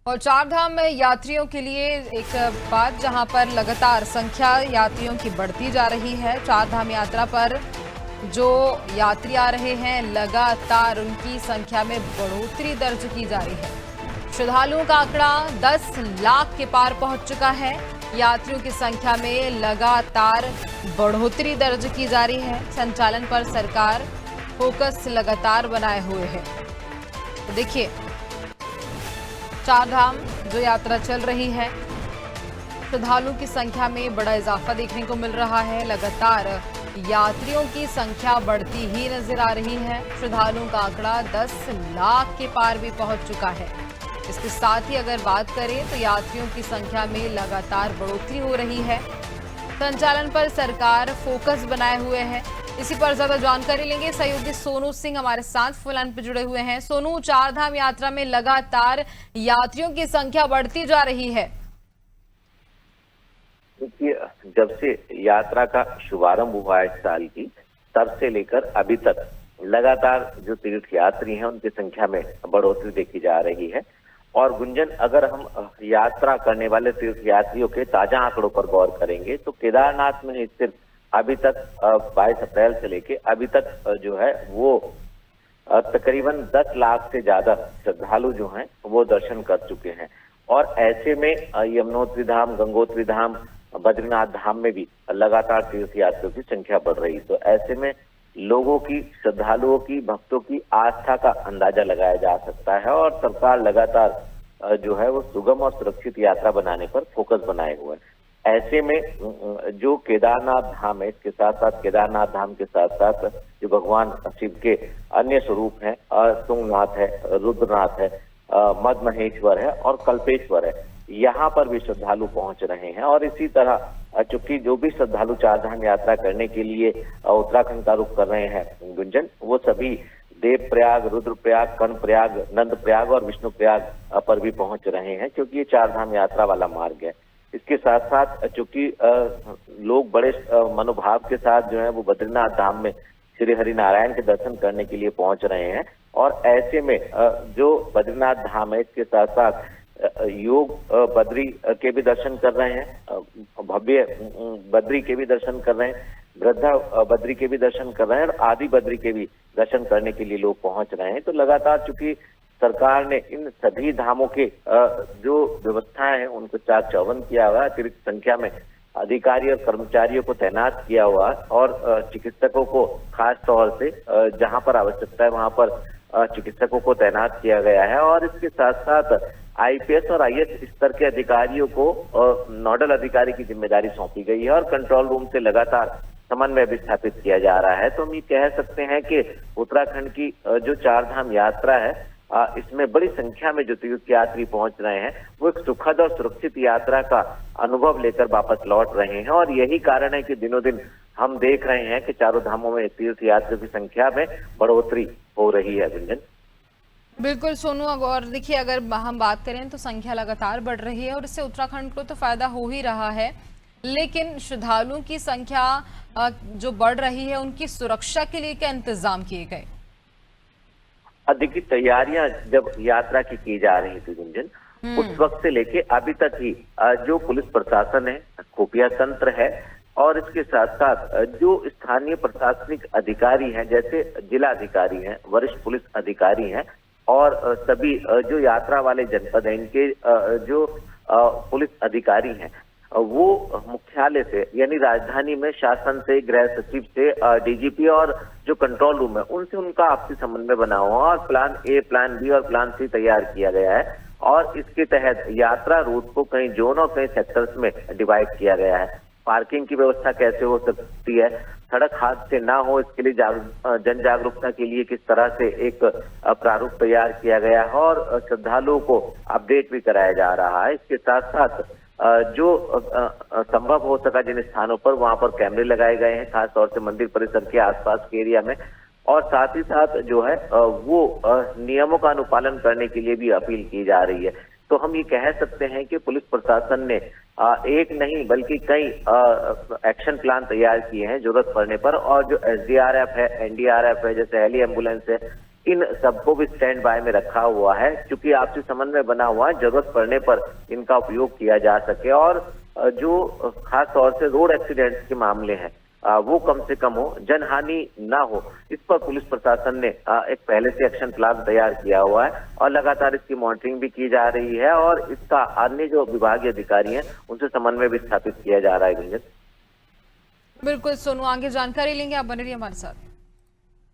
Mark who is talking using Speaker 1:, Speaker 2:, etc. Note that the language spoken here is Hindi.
Speaker 1: और चार धाम में यात्रियों के लिए एक बात, जहां पर लगातार संख्या यात्रियों की बढ़ती जा रही है। चार धाम यात्रा पर जो यात्री आ रहे हैं, लगातार उनकी संख्या में बढ़ोतरी दर्ज की जा रही है। श्रद्धालुओं का आंकड़ा 10 लाख के पार पहुंच चुका है। यात्रियों की संख्या में लगातार बढ़ोतरी दर्ज की जा रही है। संचालन पर सरकार फोकस लगातार बनाए हुए है। तो देखिए, चार धाम जो यात्रा चल रही है, श्रद्धालुओं की संख्या में बड़ा इजाफा देखने को मिल रहा है। लगातार यात्रियों की संख्या बढ़ती ही नजर आ रही है। श्रद्धालुओं का आंकड़ा 10 लाख के पार भी पहुंच चुका है। इसके साथ ही अगर बात करें तो यात्रियों की संख्या में लगातार बढ़ोतरी हो रही है। संचालन पर सरकार फोकस बनाए हुए है। इसी पर ज्यादा जानकारी लेंगे। सहयोगी सोनू सिंह हमारे साथ फोन लाइन पर जुड़े हुए हैं। सोनू, चार धाम यात्रा में लगातार यात्रियों की संख्या बढ़ती जा रही है।
Speaker 2: देखिए, जब से यात्रा का शुभारंभ हुआ है इस साल की, तब से लेकर अभी तक लगातार जो तीर्थ यात्री हैं उनकी संख्या में बढ़ोतरी देखी जा रही है। और गुंजन, अगर हम यात्रा करने वाले तीर्थ यात्रियों के ताजा आंकड़ों पर गौर करेंगे तो केदारनाथ में सिर्फ अभी तक 22 अप्रैल से लेके अभी तक जो है वो तकरीबन 10 लाख से ज्यादा श्रद्धालु जो हैं वो दर्शन कर चुके हैं। और ऐसे में यमुनोत्री धाम, गंगोत्री धाम, बद्रीनाथ धाम में भी लगातार तीर्थ यात्रियों की संख्या बढ़ रही। तो ऐसे में लोगों की, श्रद्धालुओं की, भक्तों की आस्था का अंदाजा लगाया जा सकता है। और सरकार लगातार जो है वो सुगम और सुरक्षित यात्रा बनाने पर फोकस बनाए हुए है। ऐसे में जो केदारनाथ धाम है, इसके साथ साथ केदारनाथ धाम के साथ साथ जो भगवान शिव के अन्य स्वरूप हैं, तुंगनाथ है, रुद्रनाथ है, मद महेश्वर है और कल्पेश्वर है, यहाँ पर भी श्रद्धालु पहुंच रहे हैं। और इसी तरह चूंकि जो भी श्रद्धालु चारधाम यात्रा करने के लिए उत्तराखंड का रुख कर रहे हैं गुंजन, वो सभी देवप्रयाग, रुद्रप्रयाग, कर्णप्रयाग, नंदप्रयाग और विष्णुप्रयाग पर भी पहुंच रहे हैं, क्योंकि ये चारधाम यात्रा वाला मार्ग है। इसके साथ साथ चूंकि लोग बड़े मनोभाव के साथ जो है वो बद्रीनाथ धाम में श्री हरि नारायण के दर्शन करने के लिए पहुंच रहे हैं। और ऐसे में जो बद्रीनाथ धाम है, इसके साथ साथ योग बद्री के भी दर्शन कर रहे हैं, भव्य बद्री के भी दर्शन कर रहे हैं, वृद्धा बद्री के भी दर्शन कर रहे हैं और आदि बद्री के भी दर्शन करने के लिए लोग पहुंच रहे हैं। तो लगातार चूंकि सरकार ने इन सभी धामों के जो व्यवस्थाएं हैं उनको चाक चौबंद किया हुआ, अतिरिक्त संख्या में अधिकारी और कर्मचारियों को तैनात किया हुआ और चिकित्सकों को खास तौर से जहां पर आवश्यकता है वहां पर चिकित्सकों को तैनात किया गया है। और इसके साथ साथ आईपीएस और आईएएस स्तर के अधिकारियों को नोडल अधिकारी की जिम्मेदारी सौंपी गई है और कंट्रोल रूम से लगातार समन्वय भी स्थापित किया जा रहा है। तो हम ये कह सकते हैं कि उत्तराखंड की जो चारधाम यात्रा है, इसमें बड़ी संख्या में जो तीर्थ यात्री पहुंच रहे हैं वो एक सुखद और सुरक्षित यात्रा का अनुभव लेकर वापस लौट रहे हैं। और यही कारण है कि दिनों दिन हम देख रहे हैं कि चारों धामों में तीर्थ यात्रियों की संख्या में बढ़ोतरी हो रही है। गुंजन,
Speaker 1: बिल्कुल सोनू, और देखिए, अगर हम बात करें तो संख्या लगातार बढ़ रही है और इससे उत्तराखंड को तो फायदा हो ही रहा है, लेकिन श्रद्धालुओं की संख्या जो बढ़ रही है, उनकी सुरक्षा के लिए क्या इंतजाम किए गए?
Speaker 2: देखिए, तैयारियां जब यात्रा की जा रही थी गुंजन, उस वक्त से लेके अभी तक ही जो पुलिस प्रशासन है, खुफिया तंत्र है और इसके साथ साथ जो स्थानीय प्रशासनिक अधिकारी हैं, जैसे जिला अधिकारी हैं, वरिष्ठ पुलिस अधिकारी हैं और सभी जो यात्रा वाले जनपद हैं, इनके जो पुलिस अधिकारी हैं, वो मुख्यालय से यानी राजधानी में शासन से, गृह सचिव से, डीजीपी और जो कंट्रोल रूम है उनसे उनका आपसी समन्वय बना हुआ और प्लान ए, प्लान बी और प्लान सी तैयार किया गया है। और इसके तहत यात्रा रूट को कई जोन और कई सेक्टर्स में डिवाइड किया गया है। पार्किंग की व्यवस्था कैसे हो सकती है, सड़क हादसे ना हो, इसके लिए जन जागरूकता के लिए किस तरह से एक प्रारूप तैयार किया गया है और श्रद्धालुओं को अपडेट भी कराया जा रहा है। इसके साथ साथ जो संभव हो सका जिन स्थानों पर, वहां पर कैमरे लगाए गए हैं, खास तौर से मंदिर परिसर के आसपास के एरिया में। और साथ ही साथ जो है वो नियमों का अनुपालन करने के लिए भी अपील की जा रही है। तो हम ये कह सकते हैं कि पुलिस प्रशासन ने एक नहीं बल्कि कई एक्शन प्लान तैयार किए हैं जरूरत पड़ने पर। और जो एसडीआरएफ है, एनडीआरएफ है, जैसे हेली एम्बुलेंस है, इन सबको भी स्टैंड बाय में रखा हुआ है, क्योंकि आपसी समन्वय बना हुआ है, जरूरत पड़ने पर इनका उपयोग किया जा सके और जो खास तौर से रोड एक्सीडेंट्स के मामले हैं वो कम से कम हो, जनहानि ना हो, इस पर पुलिस प्रशासन ने एक पहले से एक्शन प्लान तैयार किया हुआ है और लगातार इसकी मॉनिटरिंग भी की जा रही है और इसका अन्य जो विभागीय अधिकारी हैं उनसे समन्वय भी स्थापित किया जा रहा है। गुंजन,
Speaker 1: बिल्कुल सोनू, आगे जानकारी लेंगे, आप बने रहिए हमारे साथ।